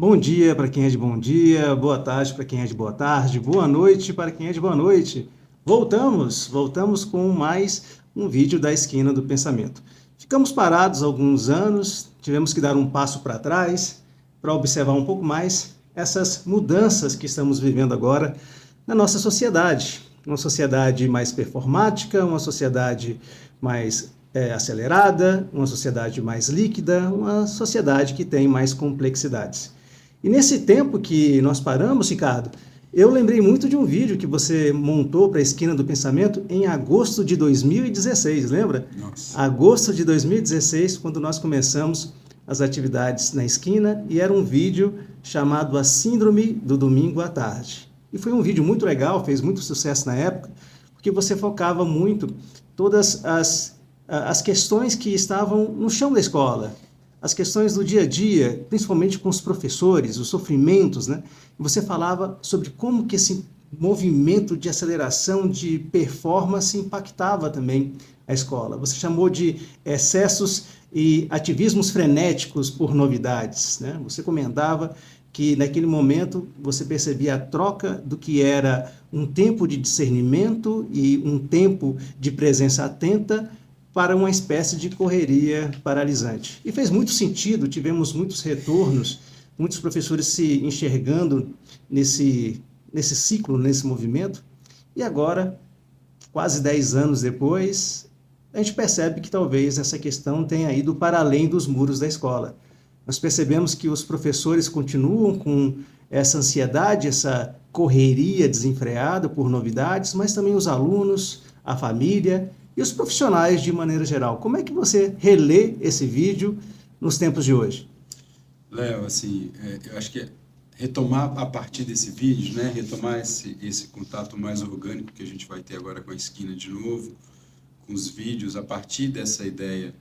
Bom dia para quem é de bom dia, boa tarde para quem é de boa tarde, boa noite para quem é de boa noite. Voltamos com mais um vídeo da Esquina do Pensamento. Ficamos parados há alguns anos, tivemos que dar um passo para trás para observar um pouco mais essas mudanças que estamos vivendo agora na nossa sociedade. Uma sociedade mais performática, uma sociedade mais acelerada, uma sociedade mais líquida, uma sociedade que tem mais complexidades. E nesse tempo que nós paramos, Ricardo, eu lembrei muito de um vídeo que você montou para a Esquina do Pensamento em agosto de 2016, lembra? Nossa. Agosto de 2016, quando nós começamos as atividades na Esquina, e era um vídeo chamado A Síndrome do Domingo à Tarde. E foi um vídeo muito legal, fez muito sucesso na época, porque você focava muito todas as questões que estavam no chão da escola, as questões do dia a dia, principalmente com os professores, os sofrimentos, né? Você falava sobre como que esse movimento de aceleração, de performance impactava também a escola. Você chamou de excessos e ativismos frenéticos por novidades, né? Você comentava que naquele momento você percebia a troca do que era um tempo de discernimento e um tempo de presença atenta para uma espécie de correria paralisante. E fez muito sentido, tivemos muitos retornos, muitos professores se enxergando nesse ciclo, nesse movimento, e agora, quase 10 anos depois, a gente percebe que talvez essa questão tenha ido para além dos muros da escola. Nós percebemos que os professores continuam com essa ansiedade, essa correria desenfreada por novidades, mas também os alunos, a família e os profissionais de maneira geral. Como é que você relê esse vídeo nos tempos de hoje? Léo, assim, eu acho que retomar a partir desse vídeo, né, retomar esse contato mais orgânico que a gente vai ter agora com a Esquina de novo, com os vídeos, a partir dessa ideia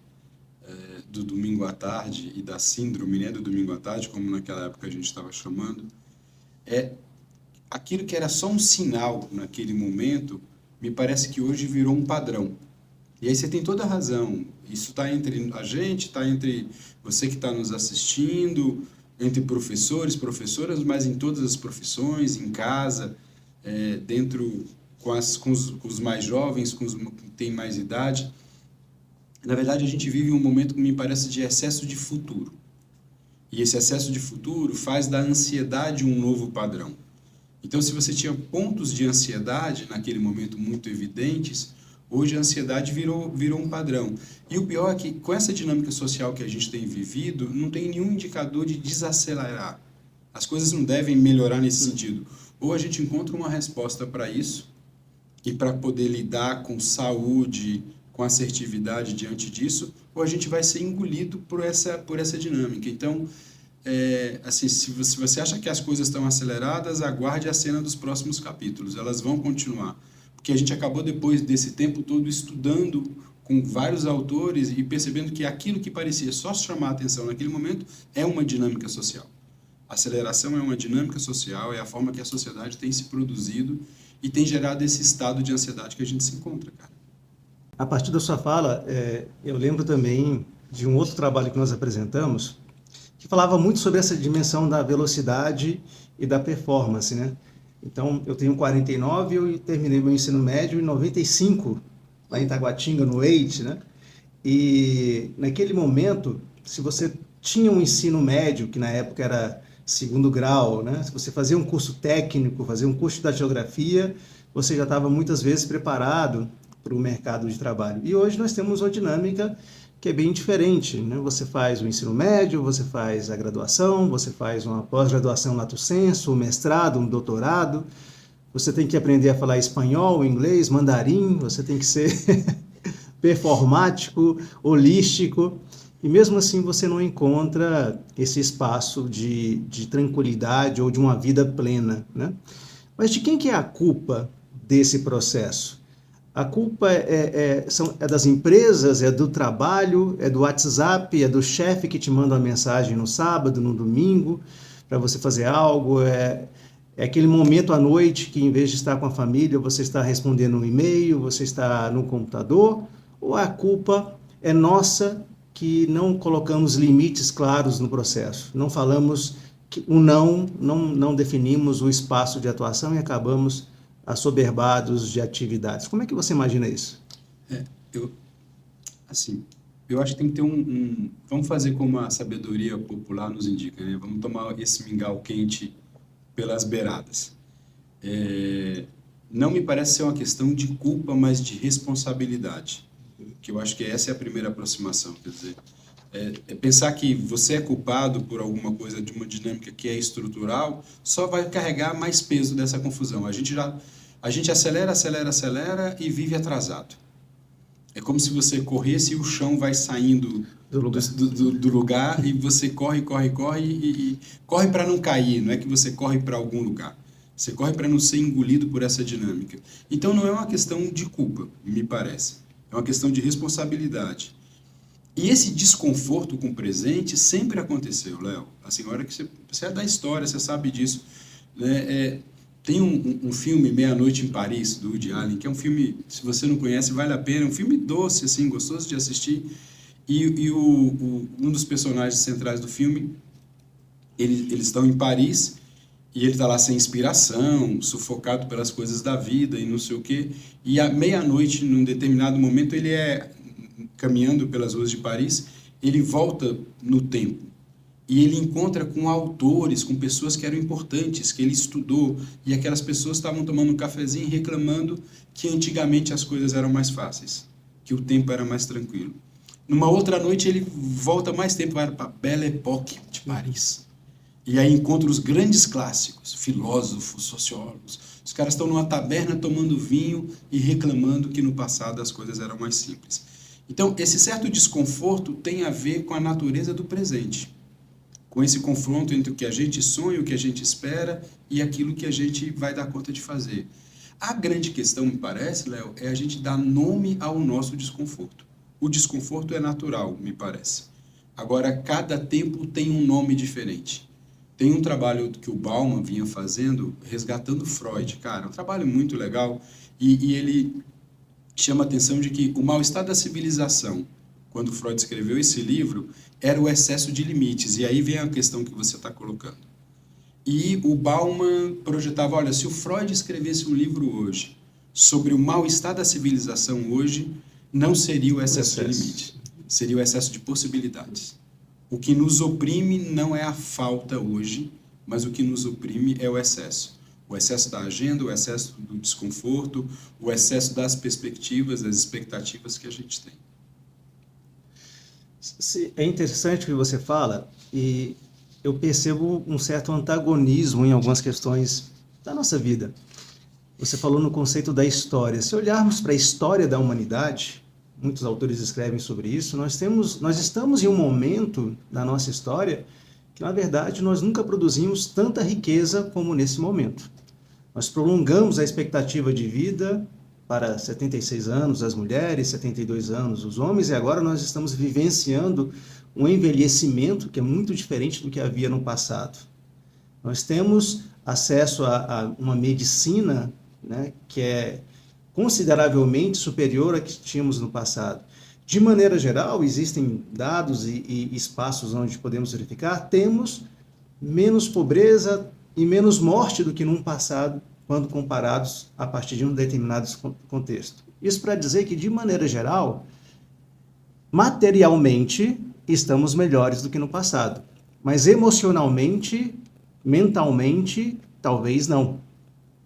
do domingo à tarde e da síndrome, né, do domingo à tarde, como naquela época a gente estava chamando, aquilo que era só um sinal naquele momento, me parece que hoje virou um padrão. E aí você tem toda a razão. Isso está entre a gente, está entre você que está nos assistindo, entre professores, professoras, mas em todas as profissões, em casa, dentro com os mais jovens, com os que têm mais idade. Na verdade, a gente vive um momento que me parece de excesso de futuro. E esse excesso de futuro faz da ansiedade um novo padrão. Então, se você tinha pontos de ansiedade naquele momento muito evidentes, hoje a ansiedade virou um padrão. E o pior é que, com essa dinâmica social que a gente tem vivido, não tem nenhum indicador de desacelerar. As coisas não devem melhorar nesse sentido. Ou a gente encontra uma resposta para isso, e para poder lidar com saúde, com assertividade diante disso, ou a gente vai ser engolido por essa dinâmica. Então, assim, se você acha que as coisas estão aceleradas, aguarde a cena dos próximos capítulos, elas vão continuar, porque a gente acabou depois desse tempo todo estudando com vários autores e percebendo que aquilo que parecia só chamar a atenção naquele momento é uma dinâmica social. A aceleração é uma dinâmica social, é a forma que a sociedade tem se produzido e tem gerado esse estado de ansiedade que a gente se encontra, cara. A partir da sua fala, eu lembro também de um outro trabalho que nós apresentamos, que falava muito sobre essa dimensão da velocidade e da performance, né? Então, eu tenho 49 e eu terminei meu ensino médio em 95, lá em Taguatinga, no EIT, né? E naquele momento, se você tinha um ensino médio, que na época era segundo grau, né? Se você fazia um curso técnico, fazia um curso da geografia, você já estava muitas vezes preparado para o mercado de trabalho. E hoje nós temos uma dinâmica que é bem diferente, né? Você faz o ensino médio, você faz a graduação, você faz uma pós-graduação lato sensu, um mestrado, um doutorado, você tem que aprender a falar espanhol, inglês, mandarim, você tem que ser performático, holístico, e mesmo assim você não encontra esse espaço de tranquilidade ou de uma vida plena, né? Mas de quem que é a culpa desse processo? A culpa é das empresas, é do trabalho, é do WhatsApp, é do chefe que te manda uma mensagem no sábado, no domingo, para você fazer algo, é aquele momento à noite que, em vez de estar com a família, você está respondendo um e-mail, você está no computador, ou a culpa é nossa que não colocamos limites claros no processo, não falamos o não definimos o espaço de atuação e acabamos assoberbados de atividades. Como é que você imagina isso? Eu, assim, eu acho que tem que ter vamos fazer como a sabedoria popular nos indica, né? Vamos tomar esse mingau quente pelas beiradas. Não me parece ser uma questão de culpa, mas de responsabilidade. Que eu acho que essa é a primeira aproximação, quer dizer, pensar que você é culpado por alguma coisa de uma dinâmica que é estrutural, só vai carregar mais peso dessa confusão. A gente acelera e vive atrasado. É como se você corresse e o chão vai saindo do lugar e você corre e corre para não cair, não é que você corre para algum lugar. Você corre para não ser engolido por essa dinâmica. Então não é uma questão de culpa, me parece. É uma questão de responsabilidade. E esse desconforto com o presente sempre aconteceu, Léo. Assim, a hora que você é da história, você sabe disso. Né? Tem um filme, Meia-Noite em Paris, do Woody Allen, que é um filme, se você não conhece, vale a pena. É um filme doce, assim, gostoso de assistir. E um dos personagens centrais do filme, eles estão em Paris e ele está lá sem inspiração, sufocado pelas coisas da vida e não sei o quê. E à meia-noite, num determinado momento, ele caminhando pelas ruas de Paris, ele volta no tempo e ele encontra com autores, com pessoas que eram importantes, que ele estudou, e aquelas pessoas estavam tomando um cafezinho reclamando que antigamente as coisas eram mais fáceis, que o tempo era mais tranquilo. Numa outra noite ele volta mais tempo, vai para a Belle Époque de Paris. E aí encontra os grandes clássicos, filósofos, sociólogos. Os caras estão numa taberna tomando vinho e reclamando que no passado as coisas eram mais simples. Então, esse certo desconforto tem a ver com a natureza do presente, com esse confronto entre o que a gente sonha, o que a gente espera e aquilo que a gente vai dar conta de fazer. A grande questão, me parece, Léo, é a gente dar nome ao nosso desconforto. O desconforto é natural, me parece. Agora, cada tempo tem um nome diferente. Tem um trabalho que o Bauman vinha fazendo, resgatando Freud. Cara, é um trabalho muito legal e ele chama a atenção de que o mal-estar da civilização, quando Freud escreveu esse livro, era o excesso de limites. E aí vem a questão que você está colocando. E o Bauman projetava, olha, se o Freud escrevesse um livro hoje sobre o mal-estar da civilização hoje, não seria o excesso de limites, seria o excesso de possibilidades. O que nos oprime não é a falta hoje, mas o que nos oprime é o excesso. O excesso da agenda, o excesso do desconforto, o excesso das perspectivas, das expectativas que a gente tem. É interessante o que você fala, e eu percebo um certo antagonismo em algumas questões da nossa vida. Você falou no conceito da história. Se olharmos para a história da humanidade, muitos autores escrevem sobre isso, nós estamos em um momento da nossa história que, na verdade, nós nunca produzimos tanta riqueza como nesse momento. Nós prolongamos a expectativa de vida para 76 anos as mulheres, 72 anos os homens, e agora nós estamos vivenciando um envelhecimento que é muito diferente do que havia no passado. Nós temos acesso a uma medicina, né, que é consideravelmente superior à que tínhamos no passado. De maneira geral, existem dados e espaços onde podemos verificar, temos menos pobreza e menos morte do que num passado, quando comparados a partir de um determinado contexto. Isso para dizer que, de maneira geral, materialmente, estamos melhores do que no passado. Mas emocionalmente, mentalmente, talvez não.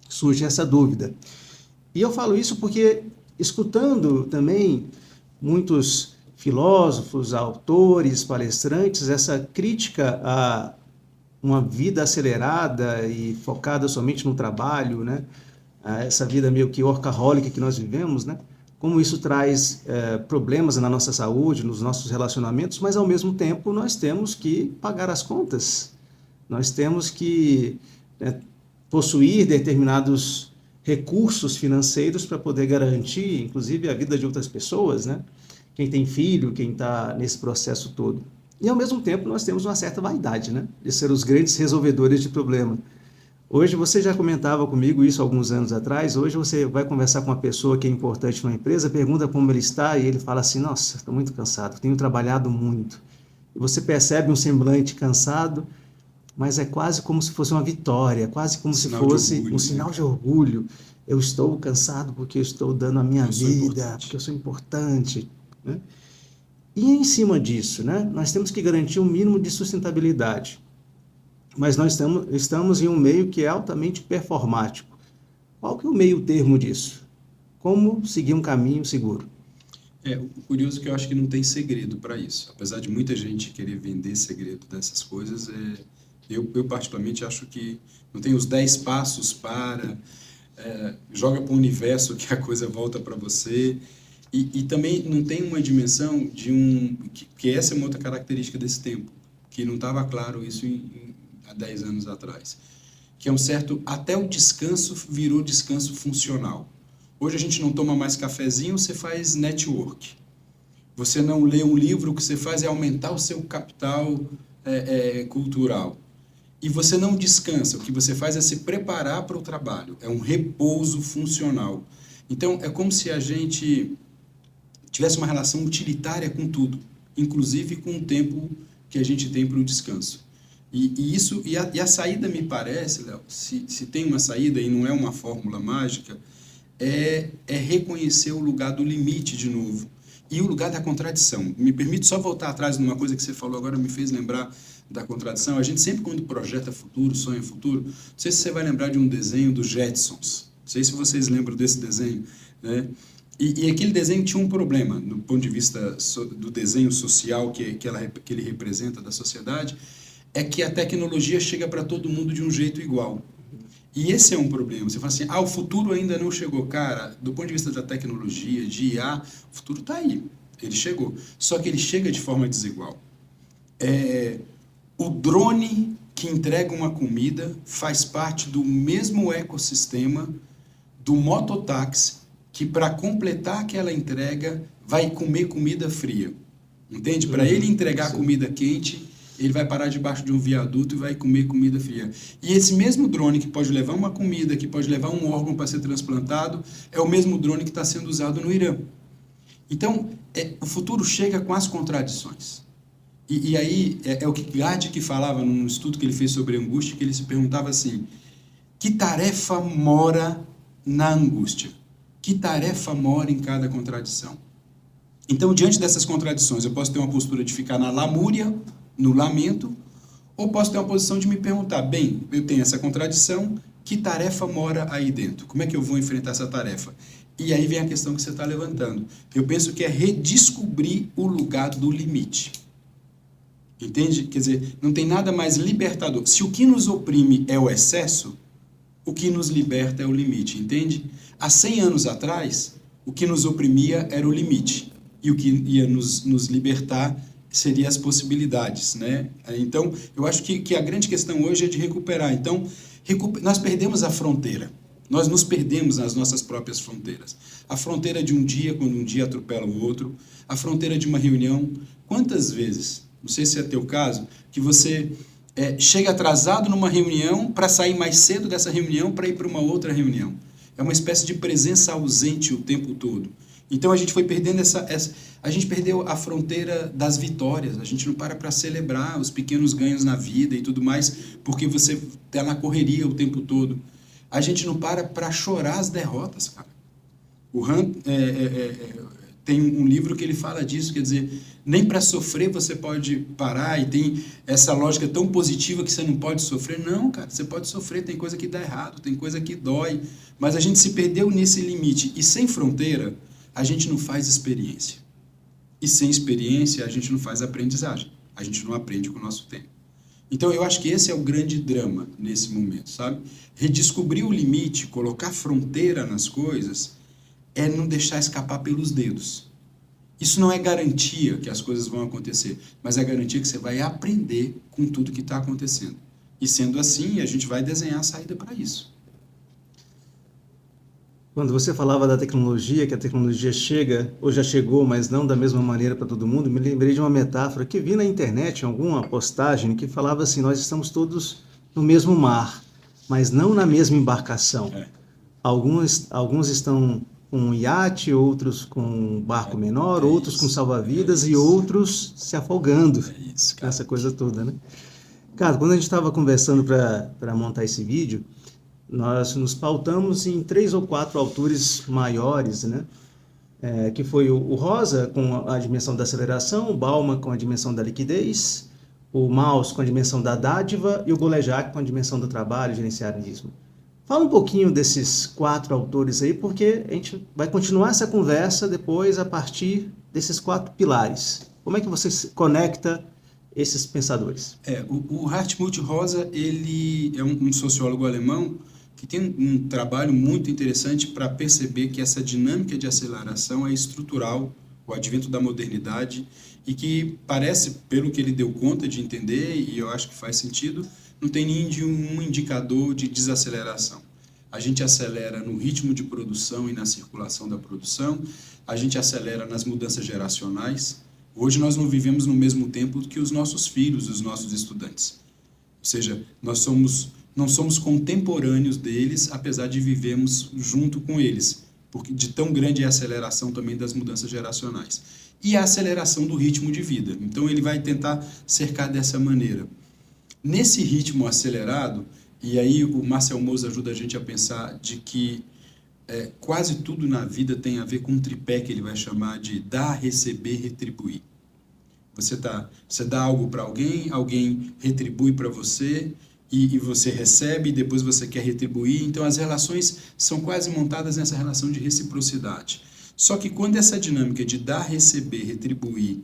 Surge essa dúvida. E eu falo isso porque, escutando também muitos filósofos, autores, palestrantes, essa crítica a uma vida acelerada e focada somente no trabalho, né? Essa vida meio que workaholic que nós vivemos, né? Como isso traz problemas na nossa saúde, nos nossos relacionamentos, mas ao mesmo tempo nós temos que pagar as contas, nós temos que possuir determinados recursos financeiros para poder garantir, inclusive, a vida de outras pessoas, né? Quem tem filho, quem está nesse processo todo. E, ao mesmo tempo, nós temos uma certa vaidade, né? De ser os grandes resolvedores de problema. Hoje, você já comentava comigo isso alguns anos atrás, hoje você vai conversar com uma pessoa que é importante numa empresa, pergunta como ele está e ele fala assim, nossa, estou muito cansado, tenho trabalhado muito. E você percebe um semblante cansado, mas é quase como se fosse uma vitória, quase como se Sinal de fosse orgulho, um né? sinal de orgulho. Eu estou cansado porque eu estou dando a minha Eu sou vida, importante. porque eu sou importante, né? E em cima disso, né, nós temos que garantir um mínimo de sustentabilidade. Mas nós estamos em um meio que é altamente performático. Qual que é o meio termo disso? Como seguir um caminho seguro? O curioso é que eu acho que não tem segredo para isso. Apesar de muita gente querer vender segredo dessas coisas, eu particularmente acho que não tem os 10 passos para, joga para o universo que a coisa volta para você. E também não tem uma dimensão que essa é uma outra característica desse tempo, que não estava claro isso há 10 anos atrás. Que é até o descanso virou descanso funcional. Hoje a gente não toma mais cafezinho, você faz network. Você não lê um livro, o que você faz é aumentar o seu capital cultural. E você não descansa, o que você faz é se preparar para o trabalho, é um repouso funcional. Então, é como se a gente tivesse uma relação utilitária com tudo, inclusive com o tempo que a gente tem para o descanso. E a saída, me parece, Léo, se tem uma saída e não é uma fórmula mágica, é reconhecer o lugar do limite de novo e o lugar da contradição. Me permite só voltar atrás numa coisa que você falou agora, me fez lembrar da contradição. A gente sempre, quando projeta futuro, sonha futuro, não sei se você vai lembrar de um desenho dos Jetsons, não sei se vocês lembram desse desenho, né? E aquele desenho tinha um problema, do ponto de vista do desenho social que ele representa da sociedade, é que a tecnologia chega para todo mundo de um jeito igual. E esse é um problema. Você fala assim, o futuro ainda não chegou. Cara, do ponto de vista da tecnologia, de IA, o futuro está aí. Ele chegou. Só que ele chega de forma desigual. O drone que entrega uma comida faz parte do mesmo ecossistema do mototáxi, que para completar aquela entrega vai comer comida fria. Entende? Para ele entregar comida quente, ele vai parar debaixo de um viaduto e vai comer comida fria. E esse mesmo drone que pode levar uma comida, que pode levar um órgão para ser transplantado, é o mesmo drone que está sendo usado no Irã. Então, o futuro chega com as contradições. E aí, é o que Gardner falava num estudo que ele fez sobre angústia, que ele se perguntava assim, que tarefa mora na angústia? Que tarefa mora em cada contradição? Então, diante dessas contradições, eu posso ter uma postura de ficar na lamúria, no lamento, ou posso ter uma posição de me perguntar, bem, eu tenho essa contradição, que tarefa mora aí dentro? Como é que eu vou enfrentar essa tarefa? E aí vem a questão que você está levantando. Eu penso que é redescobrir o lugar do limite. Entende? Quer dizer, não tem nada mais libertador. Se o que nos oprime é o excesso, o que nos liberta é o limite, entende? Há 100 anos atrás, o que nos oprimia era o limite. E o que ia nos libertar seria as possibilidades, né? Então, eu acho que a grande questão hoje é de recuperar. Então, nós perdemos a fronteira. Nós nos perdemos nas nossas próprias fronteiras. A fronteira de um dia, quando um dia atropela o outro. A fronteira de uma reunião. Quantas vezes, não sei se é teu caso, que você chega atrasado numa reunião para sair mais cedo dessa reunião para ir para uma outra reunião. É uma espécie de presença ausente o tempo todo. Então a gente foi perdendo a gente perdeu a fronteira das vitórias, a gente não para celebrar os pequenos ganhos na vida e tudo mais, porque você está na correria o tempo todo. A gente não para chorar as derrotas, cara. O Han tem um livro que ele fala disso, quer dizer, nem para sofrer você pode parar, e tem essa lógica tão positiva que você não pode sofrer. Não, cara, você pode sofrer, tem coisa que dá errado, tem coisa que dói, mas a gente se perdeu nesse limite, e sem fronteira, a gente não faz experiência. E sem experiência, a gente não faz aprendizagem. A gente não aprende com o nosso tempo. Então, eu acho que esse é o grande drama nesse momento, sabe? Redescobrir o limite, colocar fronteira nas coisas, é não deixar escapar pelos dedos. Isso não é garantia que as coisas vão acontecer, mas é garantia que você vai aprender com tudo que está acontecendo. E sendo assim, a gente vai desenhar a saída para isso. Quando você falava da tecnologia, que a tecnologia chega, ou já chegou, mas não da mesma maneira para todo mundo, me lembrei de uma metáfora que vi na internet, em alguma postagem, que falava assim, nós estamos todos no mesmo mar, mas não na mesma embarcação. Alguns estão com um iate, outros com um barco menor, outros com salva-vidas e outros se afogando. É isso, cara. Essa coisa toda, né? Cara, quando a gente estava conversando para montar esse vídeo, nós nos pautamos em 3 ou 4 autores maiores, né? Que foi o Rosa com a dimensão da aceleração, o Bauman com a dimensão da liquidez, o Mauss com a dimensão da dádiva e o Golejac com a dimensão do trabalho e gerencialismo. Fala um pouquinho desses 4 autores aí, porque a gente vai continuar essa conversa depois a partir desses 4 pilares. Como é que você se conecta esses pensadores? O Hartmut Rosa, ele é um sociólogo alemão que tem um trabalho muito interessante para perceber que essa dinâmica de aceleração é estrutural, o advento da modernidade, e que parece, pelo que ele deu conta de entender, e eu acho que faz sentido, não tem nenhum indicador de desaceleração. A gente acelera no ritmo de produção e na circulação da produção, a gente acelera nas mudanças geracionais. Hoje nós não vivemos no mesmo tempo que os nossos filhos, os nossos estudantes. Ou seja, não somos contemporâneos deles, apesar de vivermos junto com eles, porque de tão grande é a aceleração também das mudanças geracionais. E a aceleração do ritmo de vida. Então ele vai tentar cercar dessa maneira. Nesse ritmo acelerado, e aí o Marcel Mauss ajuda a gente a pensar de que quase tudo na vida tem a ver com um tripé que ele vai chamar de dar, receber, retribuir. Você dá algo para alguém, alguém retribui para você, e você recebe, e depois você quer retribuir. Então as relações são quase montadas nessa relação de reciprocidade. Só que quando essa dinâmica de dar, receber, retribuir,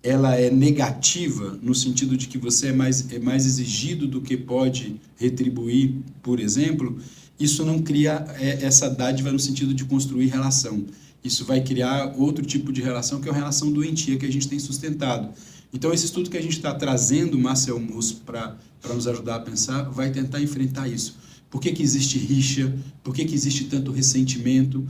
ela é negativa, no sentido de que você é mais exigido do que pode retribuir, por exemplo, isso não cria essa dádiva no sentido de construir relação. Isso vai criar outro tipo de relação, que é uma relação doentia que a gente tem sustentado. Então, esse estudo que a gente está trazendo, Marcel Mauss, para nos ajudar a pensar, vai tentar enfrentar isso. Por que existe rixa? Por que existe tanto ressentimento?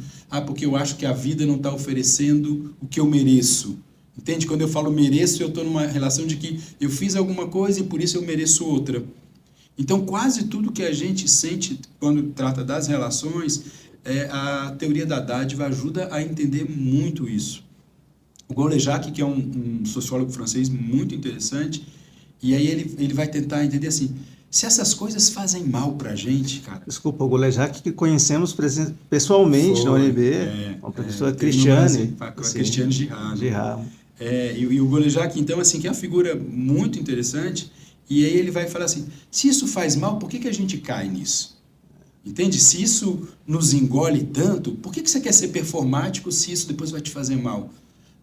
Porque eu acho que a vida não está oferecendo o que eu mereço. Entende? Quando eu falo mereço, eu estou numa relação de que eu fiz alguma coisa e por isso eu mereço outra. Então, quase tudo que a gente sente quando trata das relações, a teoria da dádiva ajuda a entender muito isso. O Golejac, que é um sociólogo francês muito interessante, e aí ele vai tentar entender assim, se essas coisas fazem mal para a gente, cara... Desculpa, o Golejac que conhecemos pessoalmente na UNB, uma professora Cristiane. Cristiane Girard. E o Golejac, então, assim, que é uma figura muito interessante, e aí ele vai falar assim, se isso faz mal, por que a gente cai nisso? Entende? Se isso nos engole tanto, por que você quer ser performático se isso depois vai te fazer mal?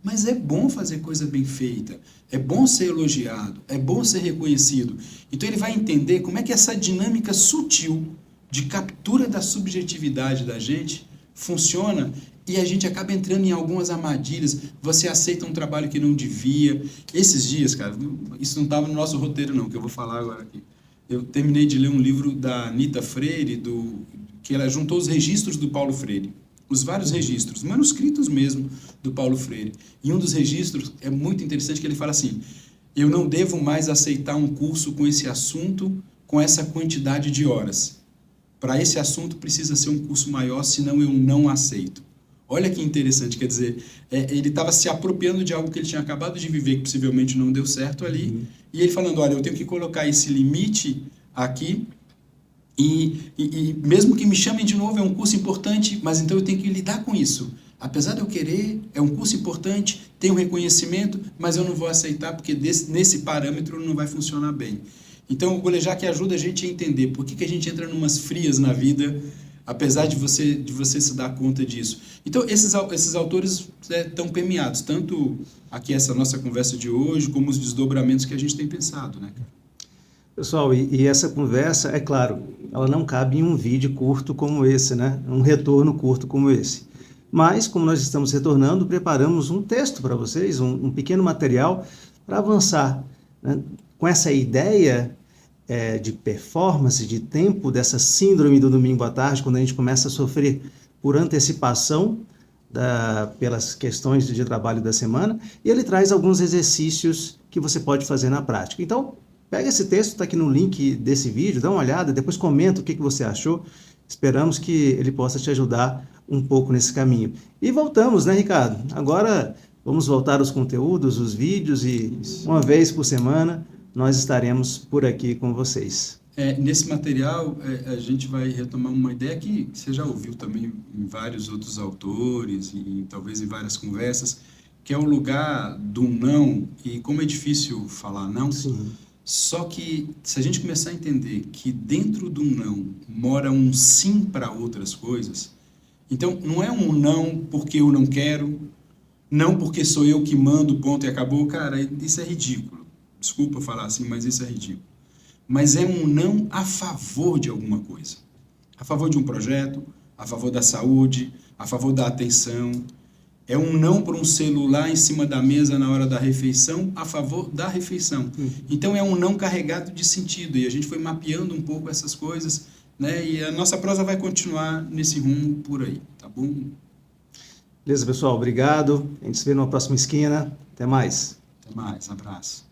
Mas é bom fazer coisa bem feita, é bom ser elogiado, é bom ser reconhecido. Então ele vai entender como é que essa dinâmica sutil de captura da subjetividade da gente funciona e a gente acaba entrando em algumas armadilhas. Você aceita um trabalho que não devia. Esses dias, cara, isso não estava no nosso roteiro não, que eu vou falar agora aqui. Eu terminei de ler um livro da Anita Freire, que ela juntou os registros do Paulo Freire. Os vários registros, manuscritos mesmo, do Paulo Freire. E um dos registros é muito interessante, que ele fala assim, eu não devo mais aceitar um curso com esse assunto, com essa quantidade de horas. Para esse assunto precisa ser um curso maior, senão eu não aceito. Olha que interessante, quer dizer, ele estava se apropriando de algo que ele tinha acabado de viver, que possivelmente não deu certo ali, e ele falando, olha, eu tenho que colocar esse limite aqui, e mesmo que me chamem de novo, é um curso importante, mas então eu tenho que lidar com isso. Apesar de eu querer, é um curso importante, tem um reconhecimento, mas eu não vou aceitar porque nesse parâmetro não vai funcionar bem. Então o Golejac ajuda a gente a entender por que a gente entra numas frias na vida, apesar de você se dar conta disso. Então esses autores estão permeados, tanto aqui essa nossa conversa de hoje, como os desdobramentos que a gente tem pensado, né, cara? Pessoal, e essa conversa, é claro, ela não cabe em um vídeo curto como esse, né? Um retorno curto como esse. Mas, como nós estamos retornando, preparamos um texto para vocês, um pequeno material para avançar, né? Com essa ideia de performance, de tempo, dessa síndrome do domingo à tarde, quando a gente começa a sofrer por antecipação pelas questões de trabalho da semana, e ele traz alguns exercícios que você pode fazer na prática. Então, pega esse texto, está aqui no link desse vídeo, dá uma olhada, depois comenta o que você achou. Esperamos que ele possa te ajudar um pouco nesse caminho. E voltamos, né, Ricardo? Agora vamos voltar aos conteúdos, os vídeos, e uma vez por semana nós estaremos por aqui com vocês. Nesse material, a gente vai retomar uma ideia que você já ouviu também em vários outros autores, e talvez em várias conversas, que é o lugar do não, e como é difícil falar não. Sim. Só que se a gente começar a entender que dentro do não mora um sim para outras coisas, então não é um não porque eu não quero, não porque sou eu que mando, ponto e acabou. Cara, isso é ridículo. Desculpa falar assim, mas isso é ridículo. Mas é um não a favor de alguma coisa. A favor de um projeto, a favor da saúde, a favor da atenção. É um não por um celular em cima da mesa na hora da refeição, a favor da refeição. Então é um não carregado de sentido. E a gente foi mapeando um pouco essas coisas, né? E a nossa prosa vai continuar nesse rumo por aí, tá bom? Beleza, pessoal? Obrigado. A gente se vê numa próxima esquina. Até mais. Até mais. Abraço.